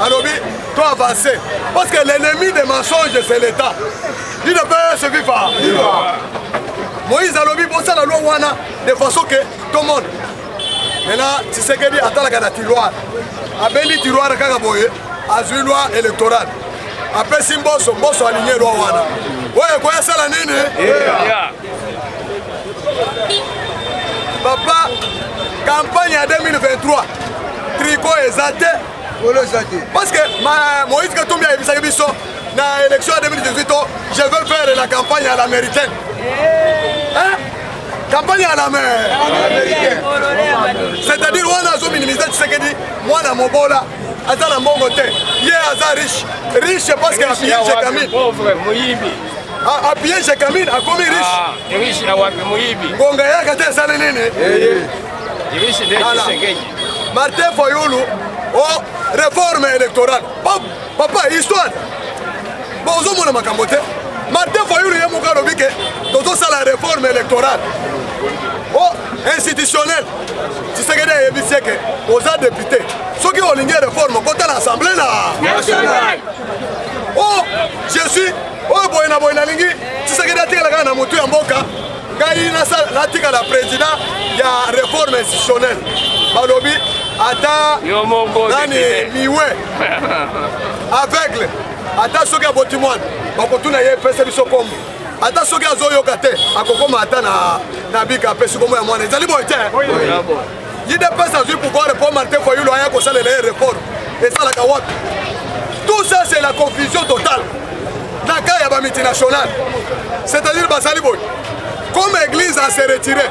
Alobi, toi avancer. Parce que l'ennemi des mensonges, c'est l'État. Il ne peut se vivre. Moïse Alobi, pour ça, la loi Wana, de façon que tout le monde. Maintenant, tu sais que dit, attends la tiroir. Après, il tiroir, a une loi électorale. Après, si bosso aligné loi Wana. Ouais, quoi, ça la nini? Papa, campagne en 2023, tricot exalté. Parce que Moïse Katumbi a dit que dans l'élection en 2018, je veux faire la campagne à l'américaine. Hein? Campagne à l'américaine. C'est-à-dire, on a zo minimisé, tu sais que dit, moi, dans mon bola, attends, dans mon côté, il est riche. Riche parce qu'il a pillé chez Camille. A pillé chez Camille, a commis riche. Riche, il a wapi Moïbi. Gongaya, quand tu es salé, Riche, il est Martin Fayoulou, oh, réforme électorale. Papa, histoire. Bon, on a makambote. Martin Fayoulou, il y a mon gars qui ça la réforme électorale. Oh, institutionnelle. Tu sais que les aux députés, ceux qui ont ligné réforme, quand l'Assemblée nationale. Oh, je suis. Oh, boyna lingi. Tu sais que les gars na motu amboka. L'article la président, il y a réforme institutionnelle. Balobi, attends, nani, miwe, aveugle, attends ceux qui ont voté moi, bakotu na ye pese biso kombo. Attends ceux qui ont zoyo kate, akokoma attends na bika pese kombo ya mwana. Zali boy tiens. Il dépasse à pouvoir répondre Martin Fayoulou à ko sala les réformes. Et ça la kawak. Tout ça c'est la confusion totale. Dans le cas il y a ba multinational. C'est-à-dire basali boy. Comme l'église a se retiré,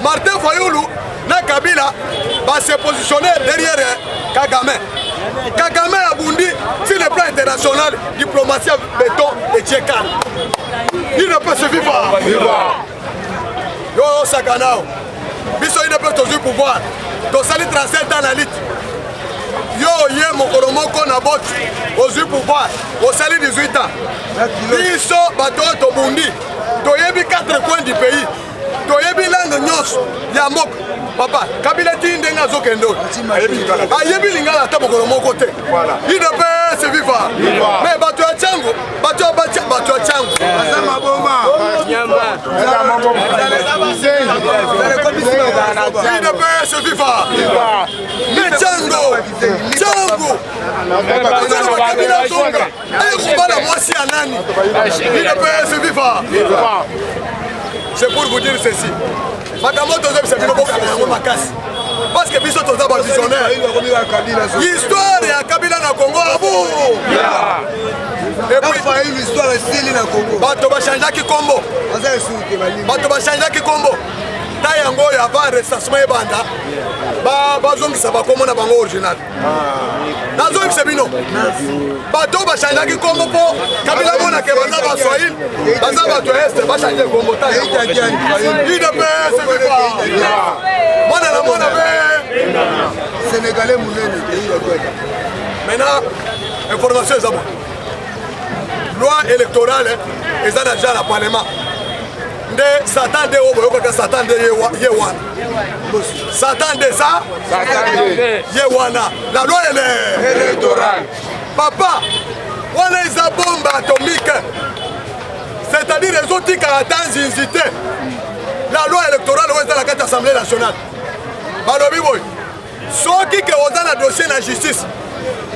Martin Fayoulou, na Kabila, va se positionner derrière Kagame. Kagame a bondi sur le plan international, diplomatie, béton et tchékan. Il ne peut se vivre. Yo, Sakanao. Biso, il ne peut toujours pouvoir. Donc, ça lui transcende dans la lutte. Yo, yé, mon koromoko na bot, aux pouvoir, au sali 18 ans. Biso, bateau, to bondi. Toyebi 4 coins du pays. Toyebi langue nyos. Yamok. Papa, Kabila Tindenga Zokendo. Ayebi lingala tabokolo mon côté. Il ne peut se vivre. Mais bateau à Tchango. Bateau à Tchango. Il ne peut se vivre. Mais Tchango. Tchango. Kabila Zonga. Et Kubala Mwasi Anani. Il ne peut se vivre. C'est pour vous dire ceci. Parce que Biso Toza va visionnaire. L'histoire est à Kabila na Congo. Et puis l'histoire est stylée na Congo. Bato va changer qui combo. Bato va changer qui combo. Tayango ya va recensement ebanda. Ba zongi ça va comme na bango original. Na zongi c'est bino. Bato va changer qui combo po. Kabila mona ke baza ba Swahili. Baza ba to est va changer combo ta. Il ne peut se vivre. Mona la mona be. Sénégalais mounene pays la quoi. Maintenant information est bon. Loi électorale et ça déjà la parlement. De Satan de Obo, Satan de Yewana. Satan de ça, Yewana. La loi elle est électorale. Papa, on a une bombe atomique. C'est-à-dire les autres qui attendent d'inciter. La loi électorale est dans la carte d'Assemblée nationale. Balobi boy. Ceux qui ont dans le dossier de la justice,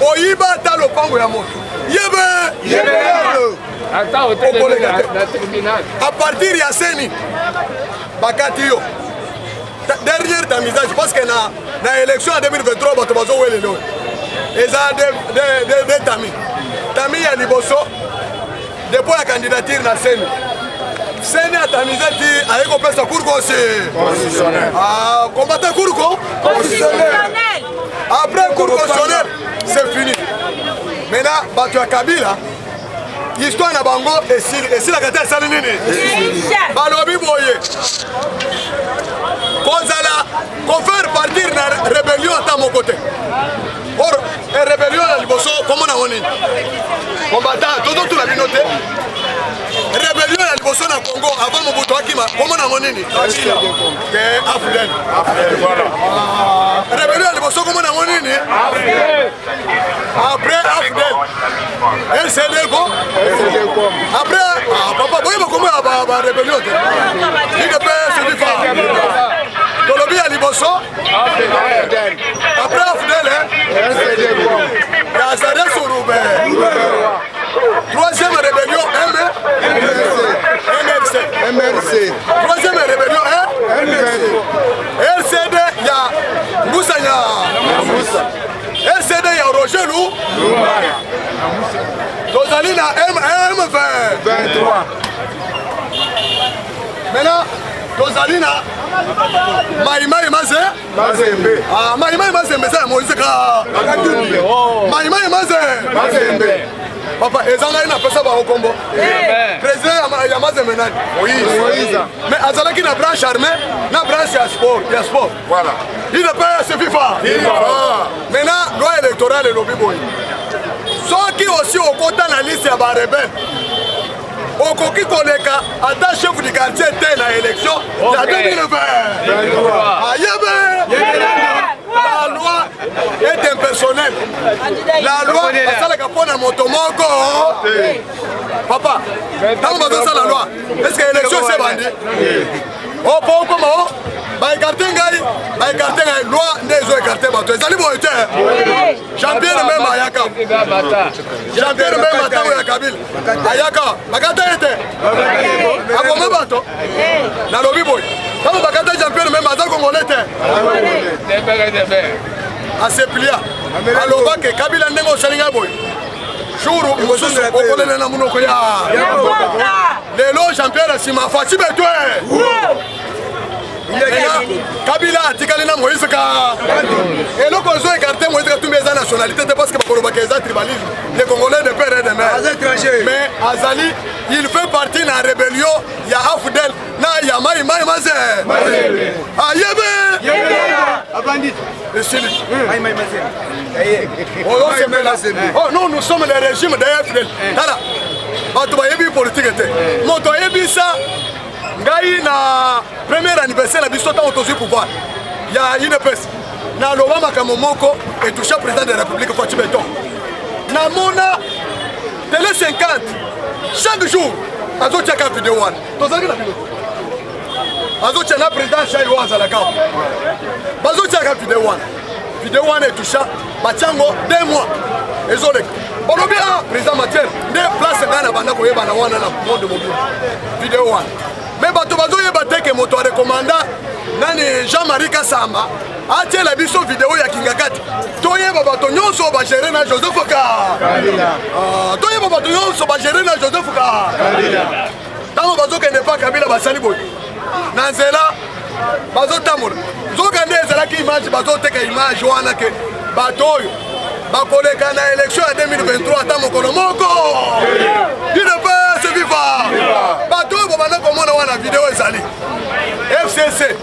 Oyiba dans le pango ya moto. Yebe. Attends, au tribunal. À partir de Yasseni, Bakatio, derrière ta misage, parce que dans l'élection en 2023, ils ont des tamis. Tamis à Liboso, depuis la candidature dans Seni. Seni a ta misage dit, avec un peu de cours constitutionnel. Ah, combattant cours constitutionnel. Après cours constitutionnel, c'est fini. Maintenant, Batu à Kabila. L'histoire na bango et si la gata sali nini balobi boye kozala ko faire partir na rébellion à mon côté or rébellion la liboso comment na woni combattant tout la minoté rébellion la liboso na Congo avant Mobutu akima comment na woni ni que Afden voilà rébellion la liboso comment na woni nini? Après Afdel. LCD quoi? Après, papa, vous voyez comment il y a rébellion? Il ne peut se vivre. Tolobi à Liboso. Après Afdel, il y a Zadeh Souroubé. Troisième rébellion, MRC. Troisième rébellion, LCD, il y a Moussanya. LCD, il y a Roger Lou. Tozali na M20. Maintenant, Tozali na Maïmaï Mazembe. Maïmaï Mazembe, c'est Moïse Ka. Maïmaï Mazembe. Papa, ils ont une personne au combo. Président Yamazembe nani? Moïse. Mais Azalaki na branche armée, na branche sport. Voilà. Il ne peut se FIFA. Maintenant, loi électorale et lobby boy. Ceux qui aussi au côté de la liste ya ba rebelle. Okoki koleka ata chef du quartier te na élection ya 2020. La loi est impersonnelle. La loi asalaka pona moto moko. Papa, tant que ça la loi. Est-ce que l'élection c'est bandi? Oh pour comment? Ba écarter ngai, loi ndezo écarter bato. Ezali bo ete. Jean-Pierre même ayaka. Jean-Pierre même atawo ya Kabila. Ayaka, bakata ete. Akoma bato. Na lobi boy. Tant bakata Jean-Pierre même aza congolais te. Aseplia. Aloba ke Kabila ndengo salinga boy. Jour mosusu okolele na munoko ya. Lelo Jean-Pierre sima fati betwe. Kabila atikali na Moïse Ka. Et le Congo écarté Moïse Ka tous mes nationalités parce que Bakoroba Keza tribalisme. Les Congolais de père et de mère. Mais Azali, il fait partie de la rébellion. Il y a Afdel, il y a Maï Mazé. Oh non, nous sommes le régime de Afdel. Voilà. Politique. Ngai na premier anniversaire la biso tant autosi pouvoir. Il y a une peste. Na lobama kamomoko et toucha président de la République Fatou Beton. Na mona télé 50 chaque jour azotia ka vidéo wana. Tozaki na vidéo. Azotia na président Chai Waza la ka. Bazotia ka vidéo wana. Vidéo wana et toucha bachango 2 mois. Ezolek. Olobi a président Mathieu de place ngana banda koyeba na wana na monde mobile. Vidéo wana. Mais bato bazoyeba te ke moto recommanda nani Jean-Marie Kasamba atie la biso vidéo ya Kingakati. Toyeba bato nyonso ba gérer na Joseph Ka. Toyeba bato nyonso ba gérer na Joseph Ka. Tango bazokende pa Kabila basali boy. Na nzela bazotambola. Zokande ezalaki image bazoteka image wana ke bato oyo bakoleka na élection ya 2023 ata mokolo moko. Il ne peut se vivre. Bato oyo bobanda komona wana video ezali. FCC.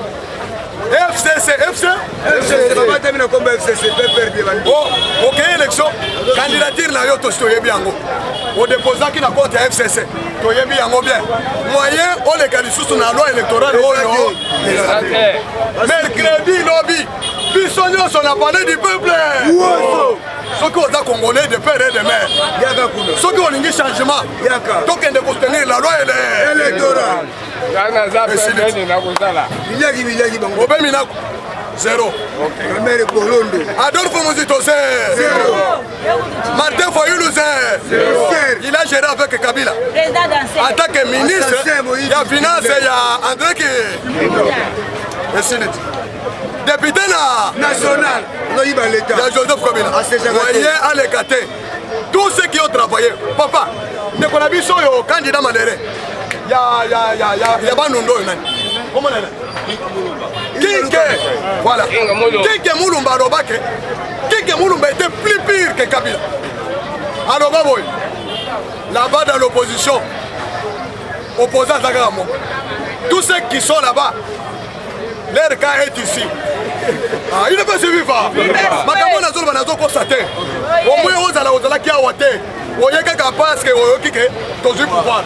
Oh, ok, élection. Candidature na yo to yebi yango. O déposaki na compte ya FCC. To yebi yango bien. Moyen on les kalisusu na loi électorale oyo. Mercredi lobby. Biso nyonso na parler du peuple. Ceux qui sont congolais de père et de mère. Ceux qui ont un changement. Donc ils doivent soutenir la loi électorale. Zéro. Adolphe Muzito, zéro. Martin Fayoulou, zéro. Il a géré avec Kabila. En tant que ministre, il y a finance, il y a André qui est député national. Il y a Joseph Kabila. Voyez à l'écarter. Tous ceux qui ont travaillé. Papa, ne connaissez pas le candidat Mandéré. Il y a Banondo. Comment on est? Kike, voilà. Kike Moulumba Robake. Kike Moulumba était plus pire que Kabila. Alors, Baboy, là-bas dans l'opposition, opposant à Zagaramo, tous ceux qui sont là-bas, leur cas est ici. Il ne peut se vivre. Makamona Zolba n'a pas constaté. Au moins, on a la qui a ouaté. On y a quelqu'un parce que on a quitté dans le pouvoir.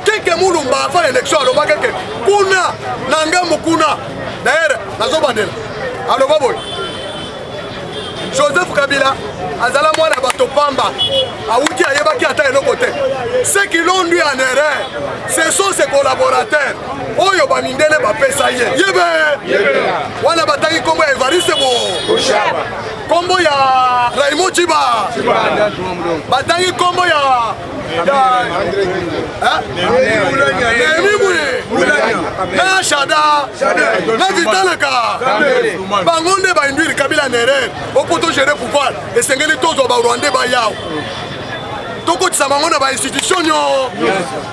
Quelqu'un Moulumba a fait l'élection à l'Obaka. Kuna, Nanga Mukuna. D'ailleurs, la Zobadel. Alors, Baboy. Kabila azala mwana bato pamba awuti ayebaki ata eloko te. Ceux qui l'ont lui en erreur, ce sont ses collaborateurs. Oyo bamindele bapesa ye. Yebe. Wana batangi kombo ya Evariste kombo ya Raymond Chiba. Batangi kombo ya na Shada na Vitalaka bangonde ba induire Kabila nere opoto gérer pouvoir esengeli tozo ba Rwanda ba yao toko tsamango ba institution yo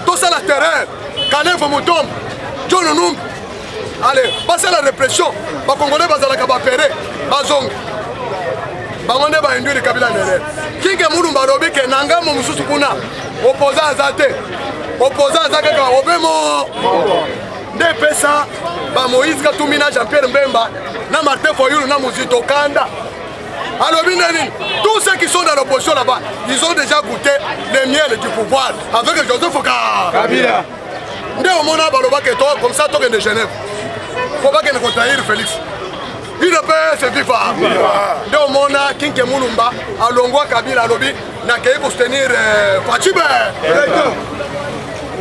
to ça la terreur Kalevo Mutombo John Numbi. Allez, passez la répression ba Congolais bazalaka ba pere bazong bangonde ba induire Kabila nere kinge mulumba robi ke nanga mo mususu kuna opposant azate opposant azaka obemo nde pesa ba Moïse Katumbi na Jean-Pierre Mbemba na Martin Fayulu na Muzito Kanda. Alors tous ceux qui sont dans l'opposition là-bas, ils ont déjà goûté le miel du pouvoir avec Joseph Kabila. Nde omona baloba ke to comme ça to de Genève. Faut pas que ne contraire Félix. Il ne peut se vivre. Nde omona Kinke Mulumba alongwa Kabila lobi na kei pour soutenir Fachibe.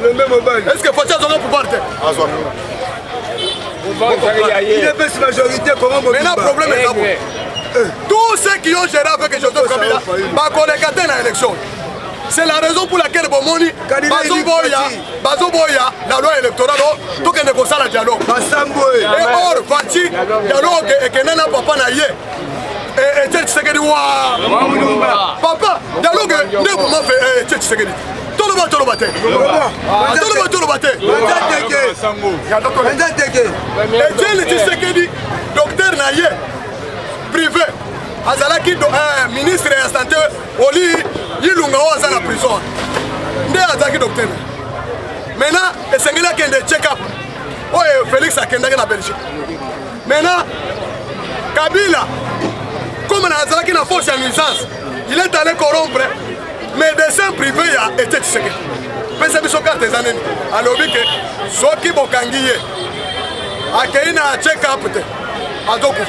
Est-ce que Fachi a son pouvoir? Il est pas majorité comment mais le problème est là. Tous ceux qui ont géré avec Joseph Kabila, bakolekate na élection. C'est la raison pour laquelle Bomoni Bazoboya la loi électorale tout que ne kosala dialogue. Et or Fachi dialogue et que nana papa na ye. Et Tshisekedi wa papa dialogue ne vous m'a fait Tshisekedi. Tolo bate. Et Tshisekedi docteur na ye privé azalaki ministre ya santé oli yilunga o azala prison nde azalaki docteur maintenant esengeli akende check up oyo Félix akendaki na Belgique. Maintenant Kabila comme azalaki na force ya nuisance il est allé corrompre médecin privé ya Etienne Tshisekedi pesa biso carte ezaneni alobi ke soki bokangi ye akei na check up te azokufa.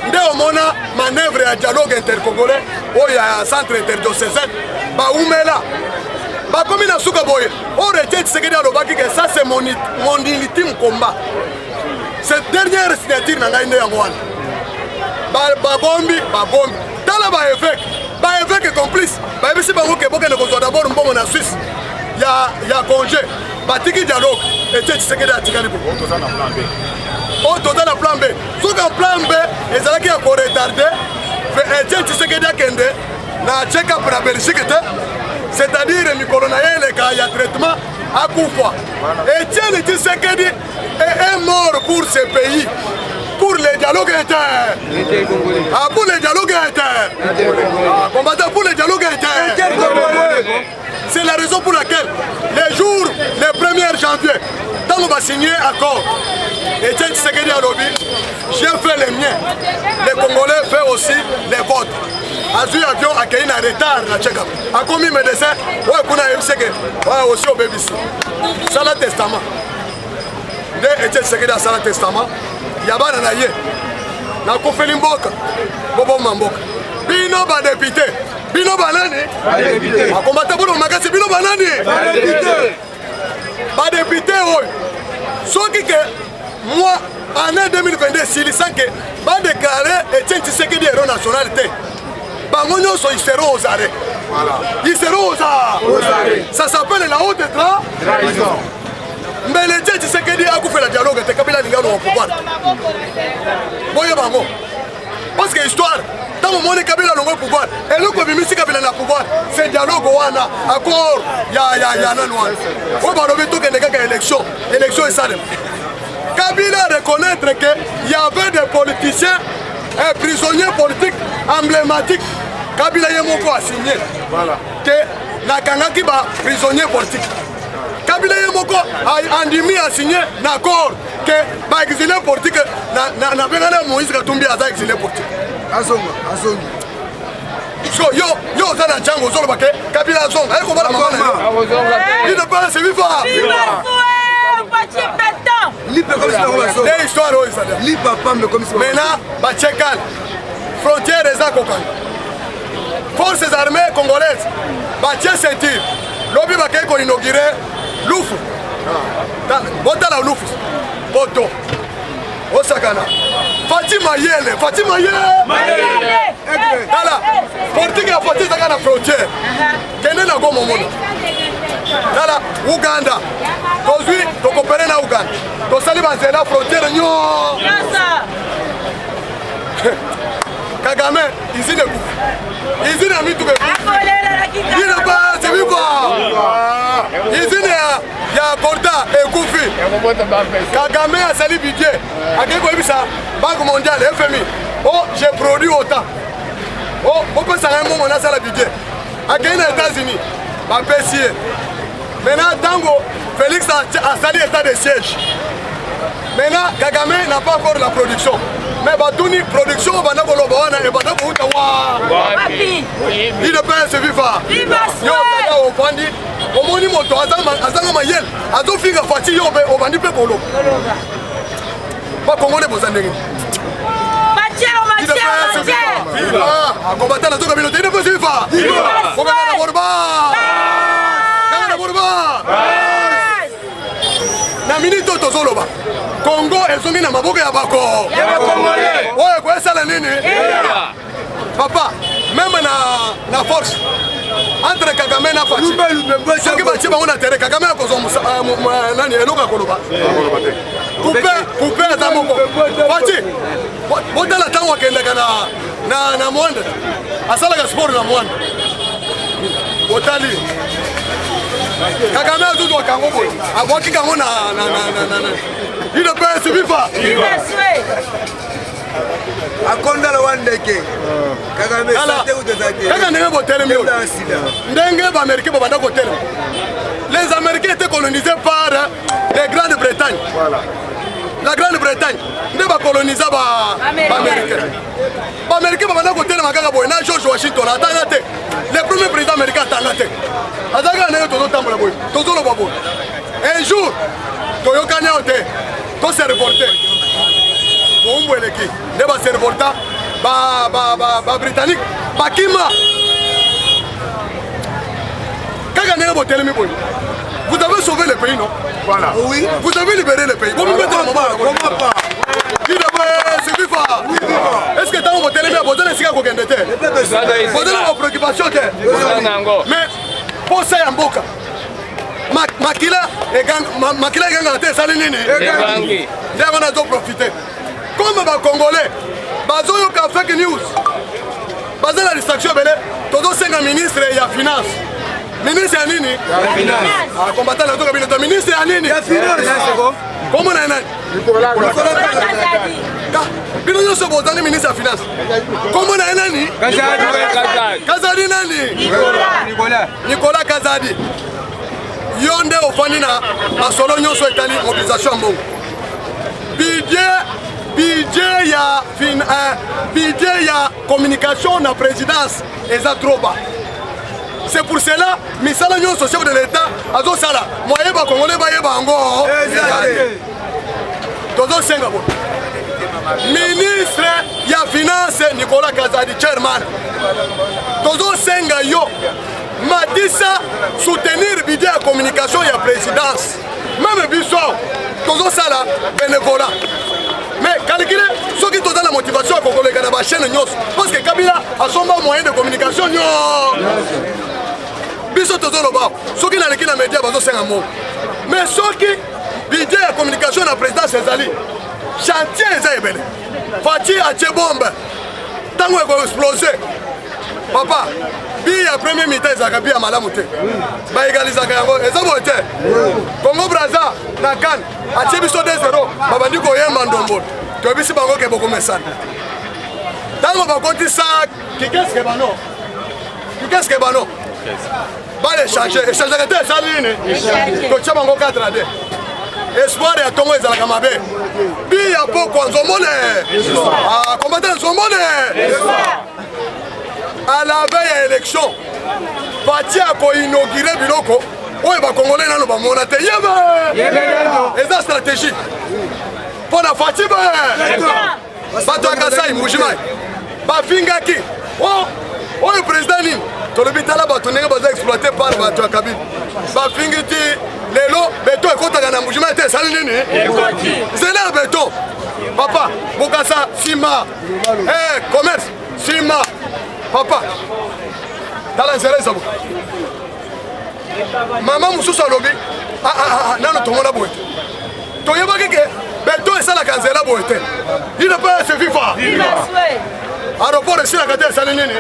Nde omona manœuvre ya dialogue intercongolais oyo ya centre interdiocésain baumela bakomi na suka boye oyo Etienne Tshisekedi alobaki ke ça c'est mon ultime combat. Cette dernière signature na ngai nde yango wana babombi tala baévêque complice bayebisi bango ke bokende kozwa d'abord mbongo na Suisse ya congé batiki dialogue Etienne Tshisekedi atikali bo toza na plan B. Soka plan B ezalaki ya koretarde Etienne Tshisekedi akende na check-up na Belgique te, c'est-à-dire mikolo na ye eleka ya traitement akufa. Etienne Tshisekedi est mort pour ce pays, pour le dialogue interne. Pour le dialogue interne. Combattant pour le dialogue interne. C'est la raison pour laquelle les jours, le 1er janvier, quand on va signer accord, Etienne Tshisekedi a lobby, j'ai fait les miens. Les Congolais font aussi les votes. Azui avion a gagné un retard na check-up. A commis médecin, ouais, qu'on a MCG, ouais, aussi au BBC. Ça le testament. De Etienne Tshisekedi a ça le testament. Yabana na ye. Na kofeli mboka. Bobo mamboka. Bino ba député. Bino banani? A combattre pour le magasin. Bino banani? Ba député, ouais. Sauf que moi, année 2022, s'il sent que va déclarer Etienne Tshisekedi héros national, ils seront aux arrêts. Ils seront aux arrêts. Ça s'appelle la haute trahison. Mais Etienne Tshisekedi a fait le dialogue avec Kabila Lingano au pouvoir. Parce que l'histoire, tant que mon Kabila a le pouvoir, et le communiste Kabila a le pouvoir, c'est dialogue wana, accord, ya nanouan. On va remettre tout que élection et ça. Kabila reconnaître qu'il y avait des politiciens et prisonniers politiques emblématiques. Kabila Yemoko a signé que Nakangaki ba prisonnier politique. Kabila Yemoko a andimi a signé d'accord que ba exilé politique na bengana Moïse Katumbi a exilé politique. Azonga. So yo zana chango zolo bake Kabila zonga. Eko bala mwana. Il ne peut se vivre. Maintenant, frontière eza kokanga forces armées congolaises batie ceinture lobi bakei koinaugure lufu botala lufu poto osakana Fatima Yele tala politique ya Fatima ezaka na frontière kende na go momono tala Uganda tozwi tokopere na Uganda tosali banzela frontière nyonso Kagame izine kufu izine mituke izine basi viva izine ya Korda ekufi Kagame asali budget akeko ebisa Banque mondiale FMI oh j'ai produit autant oh peut ça un moment na sala budget akei na États-Unis ba pesier maintenant tango Félix a sali état de siège maintenant Kagame n'a pas encore la production mais batuni production bana koloba wana e bana ko uta wa il ne peut se vivre yo kaka ofandi omoni moto azanga mayel azofinga fati yo be obandi pe kolo ba kongole bozandenge combattant la communauté ne peut se vivre na minute tozoloba Congo ezongi na maboke ya bako oye koesala nini papa même na force entre Kagame na Fati soki batie bango na terrain Kagame akozwa nani eloko ya koloba coupe ata moko Fati botala ntango akendaka na mwanda asalaka sport na mwanda botali Kagame azuzu wakango boye abwaki kango na il ne peut se vivre akonda la wandeke Kagame sate utazake kaka ndenge botelemi ndenge ba américain babanda kotelema les américains étaient colonisés par les Grande-Bretagne la Grande-Bretagne nde ba colonisa ba américain ba américain babanda kotelema kaka boye na George Washington atanga te le premier président américain atanga te azaka ndenge tozotambola boye tozoloba boye un jour toyokani ayo te tose reporter bombo eleki nde base reporta ba britannique bakima kaka ndenge botelemi boye vous avez sauvé le pays non voilà oui vous avez libéré le pays bon mettre la maman comment pas il devrait se vivre est-ce que tant botelemi abozana esika kokende te bozana ba préoccupation te mais posa ya mboka makila eganga te esali nini nde yango nazoprofite comme bacongolais bazoyoka fake news baza na distraction ebele tozosenga ministre ya finance ministre ya nini combattant nazoka bino to ministre ya nini komo na nani bino nyonso bozali ministre ya finance komo na nani Kazadi nani Nicolas Kazadi yo nde ofandi na masolo nyonso etali mobilisation ya mbongo budget ya communication na présidence eza trop bas c'est pour cela misala nyonso chef de l'état azosala moye bakongole bayeba yango tozosenga bo ministre ya finance Nicolas Kazadi chairman tozosenga yo Matissa soutenir budget ya communication ya présidence même biso tozosala bénévolat mais calculer soki toza na motivation ya kokoleka na bachaîne nyonso parce que Kabila asomba moyen de communication nyonso biso tozoloba soki naleki na média bazosenga mo mais soki budget ya communication na présidence ezali chantier eza ebele Fati atie bombe ntango ekoexplose papa bi ya premier mi-temps ezalaka bi ya malamu te baegalizaka yango eza boye te Congo Brazza na CAN atie biso 2-0 babandi koyemba ndombolo toyebisi bango ke bokomesana ntango bakotisa kikeske bano bale echangeaka te esali nini totia bango 4-2 espoir ya ntongo ezalaka mabe bi ya pokwa nzomone combattant nzomone à la veille ya élection Fati akoinaugure biloko oyo bakongolais nano bamona te yebe eza stratégie mpo na Fati bato ya Kasai Mbujimai bafingaki oyo président nini tolobi tala bato ndenge baza exploité par bato ya Kabila bafingi ti lelo beto ekotaka na mbujima ete esali nini zela ya beto papa bokasa sima commerce sima papa tala nzela ezabo mama mosusu alobi nano tomona boye te toyebaki ke beto esalaka nzela boye te il ne peut se vivre aéroport esilaka te esali nini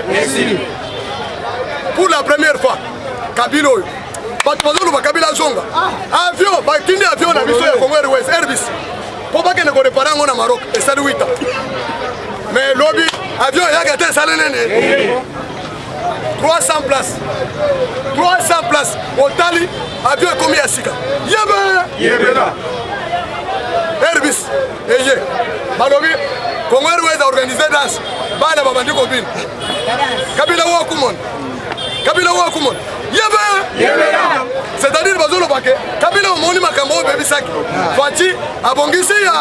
pour la première fois Kabila oyo bato bazoloba Kabila azonga avion batindi avion na biso ya Congo Airways Airbus po bakende korepara yango na Maroc esali 8 ans mais lobi avion eyaka te esali nini 300 places otali avion ekomi ya sika yebela Airbus eye balobi Congo Airways a organisé danse bana babandi kobina Kabila wakumon yebela c'est-à-dire bazoloba ke Kabila omoni makambo oyo bebisaki Faci abongisi ya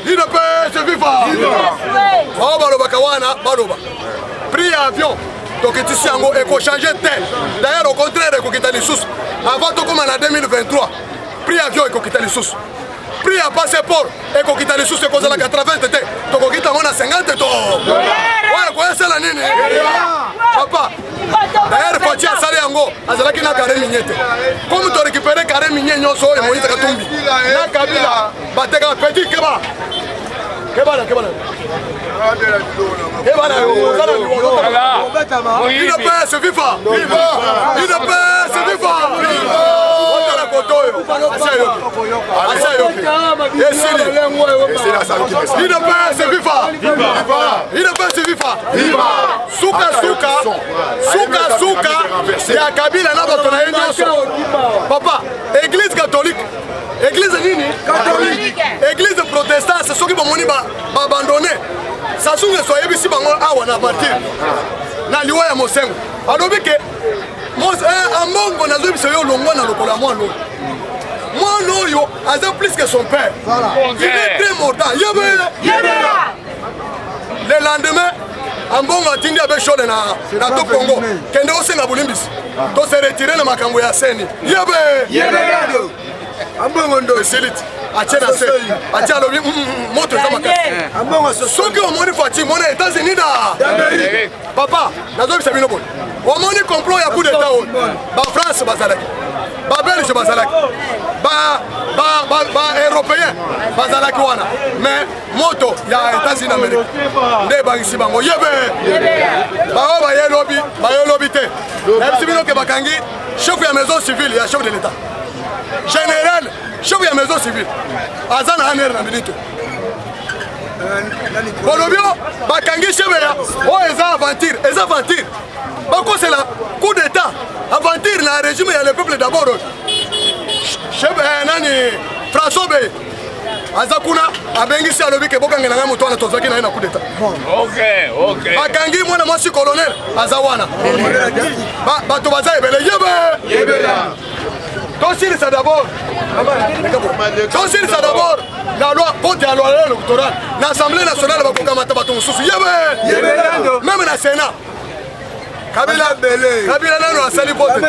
il ne peut se vivre bao balobaka wana baloba prix ya avion tokitisi yango ekochange te d'ailleurs au contraire ekokita lisusu avant tokoma na 2023 prix ya avion ekokita lisusu prix ya passeport ekokita lisusu ekozala 80 te tokokita yango na 50 to oyo koyesela nini papa d'ailleurs Faci asali yango azalaki na kare minye te comme to récupérer kare minye nyonso oyo Moïse Katumbi na Kabila bateka petit keba il ne peut se vivre suka ya Kabila na bato na ye nyonso papa église catholique église nini catholique église protestante soki bomoni babandone sasunge so yebisi bango awa na partir na liwa ya mosengo alobi ke ambongo nazoyi biso yo longwa na lokola mwana oyo aza plus que son père il est très mordant yebela le lendemain ambongo atindi abe shole na to Congo kende osenga bulimbisi to se retirer na makambo ya seni yebela ambongo ndo seliti achena se acha lobi moto za makasi ambongo soki omoni Faci mona États-Unis da papa nazo bisa bino bon omoni complot ya coup d'état on ba France bazalaki ba Belgique bazalaki ba européen bazalaki wana mais moto ya États-Unis d'Amérique nde bangisi bango ba yelobi te ebisi bino ke bakangi chef ya maison civile ya chef de l'État général chef ya maison civile aza na aner na minute bolobio bakangi chef ya oyo eza aventure bakosela coup d'état aventure na régime ya le peuple d'abord chef nani François Bey aza kuna abengisi alobi ke bokangela ngai moto wana tozwaki na ye na coup d'état bakangi mwana mwasi colonel aza wana bato baza ebele yebela tosilisa d'abord la loi pote ya loi électorale na assemblée nationale bakokamata bato mosusu yebe même na sénat Kabila nano asali vote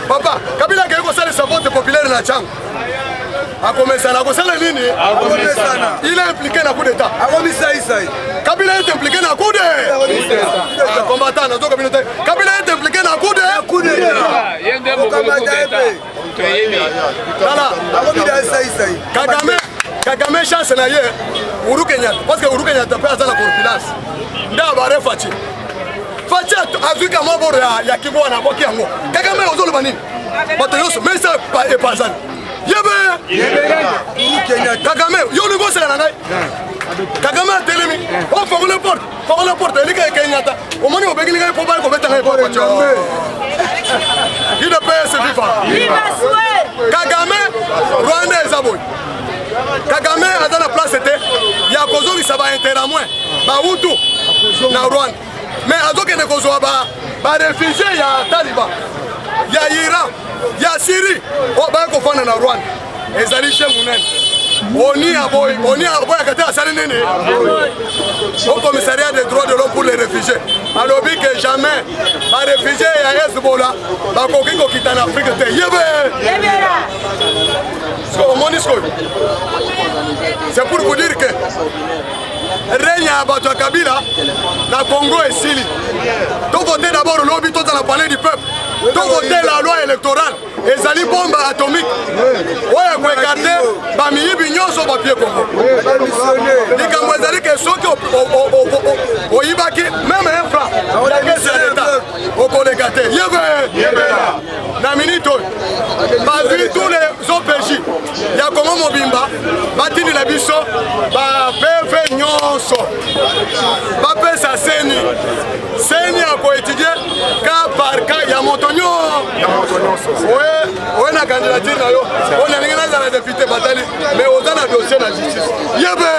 papa Kabila kei kosalisa vote populaire na chango akomesana akosala nini il est impliqué na coup d'état Kabila est impliqué na coup d'état combattant na communauté Kabila est impliqué na coup d'état Kagame chance na ye Uhuru Kenyatta parce que Uhuru Kenyatta pe azala corpulence nda bare Faci Afrika maboro ya Kivu na boki yango Kagame ozoloba nini bato yoso mais ça e pasani Kagame yo ni gosela na ngai Kagame atelemi o fongole porte elika Kenyatta o moni obegili ngai po ba ko beta ngai po il ne peut se vivre Kagame Rwanda ezaboy Kagame aza na place te ya kozongisa ba interamwe ba Hutu na Rwanda mais azokende kozwa ba réfugié ya Taliban ya Iran ya Syrie o ba kofana na Rwanda ezali chez munene oni aboya kata asali nini au commissariat des droits de l'homme pour les réfugiés alobi que jamais ba réfugié ya Hezbollah bakoki kokita na Afrique te yebe c'est pour vous dire que règne à bato ya Kabila na Congo esili to voter d'abord lobby to dans la palais du peuple to voter la loi électorale ezali bombe atomique oya ko écarter ba miyibi nyonso ba pied Congo likambo ezali que soki oyibaki même un franc la caisse de l'état okoleka te yebe na minute ba vu tous les OPJ ya Congo mobimba batini la biso ba PV nyonso ba pesa seni a koétudier cas par cas ya motonyo ouais na candidature na yo on a ninga na député batali mais oza na dossier na justice yebe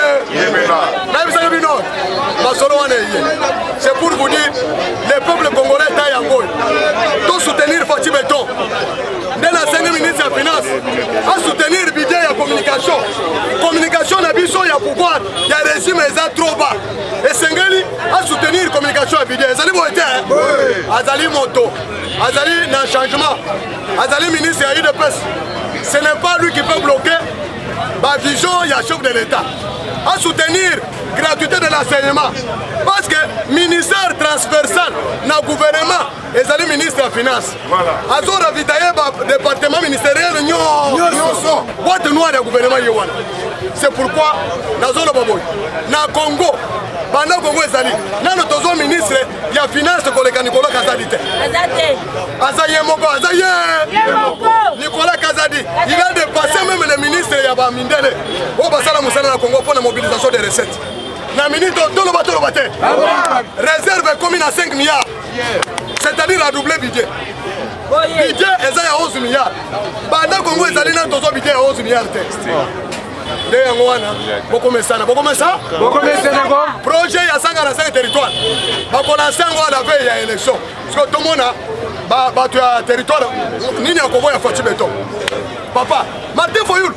na bisa bino basolo wana yé c'est pour vous dire le peuple congolais ta yango to soutenir Fati Beton de la 5e ministre de finance à soutenir budget ya communication na biso ya pouvoir ya régime eza trop bas et sengeli à soutenir communication ya budget ezali boete azali moto azali na changement azali ministre ya UDPS ce n'est pas lui qui peut bloquer la vision ya chef de l'État à soutenir gratuité de l'enseignement parce que ministère transversal na gouvernement ezali ministre ya finance azo ravitailler ba département ministériel nyonso boîte noire ya gouvernement yewana c'est pourquoi nazo loboboy na Congo pendant Congo ezali nano tozo ministre ya finance koleka Nicolas Kazadi te azaye moko azaye Nicolas Kazadi il a dépassé même le ministre ya ba mindele o basala musala na Congo pour la mobilisation des recettes na minute toloba te réserve commune à 5 milliards c'est-à-dire à doubler budget budget ezali à 11 milliards pendant Congo ezali na tozo budget à 11 milliards te de yango wana bokomesa projet ya 55 territoire bakolanse yango à la veille ya élection parce que tomona bato ya territoire nini ya Congo ya Fati Beton papa Martin Fayulu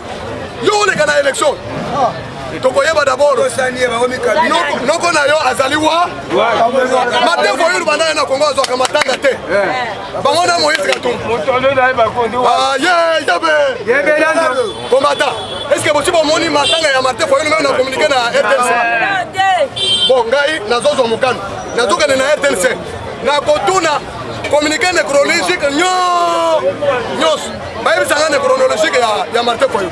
yo oleka na élection tokoyeba d'abord noko na yo azali wa Martin Fayulu banda na Congo azwaka matanga te bango na Moïse Katumbi combattant est-ce que possible moni matanga ya Martin Fayulu même na communiquer na RTNC bon ngai nazozo mukano nazoka na RTNC na kotuna communiquer nécrologique nyos bayebisanga nécrologique ya Martin Fayulu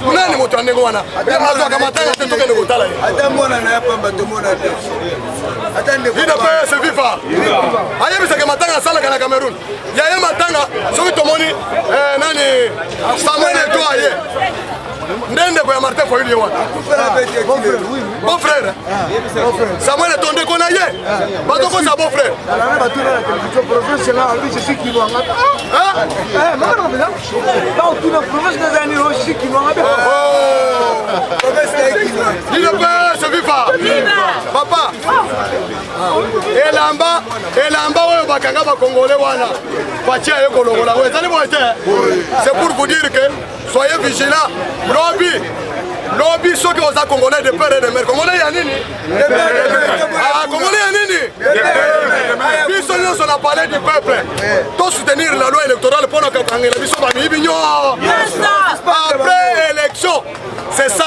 kunani moto andengo wana azwaka matanga te tokende kotala ye ata mwana na ya pamba tomona te ata ndeko ida pe se viva ayebisaka matanga asalaka na Cameroun ya ye matanga soki tomoni nani Samuel Eto'o aye ndende ko ya Martin Fayulu ye wana bon frère Samuel Eto'o ndeko na ye batoko sa bon frère papa elamba oyo bakanga bakongole wana patia ye kolongola oyo ezali boye te c'est pour vous dire que soyez vigilants lobby soki oza congolais de père et de mère congolais ya nini congolais ya nini biso nyonso na palais du peuple to soutenir la loi électorale mpona kokangela biso bamiyibi nyo après élection c'est ça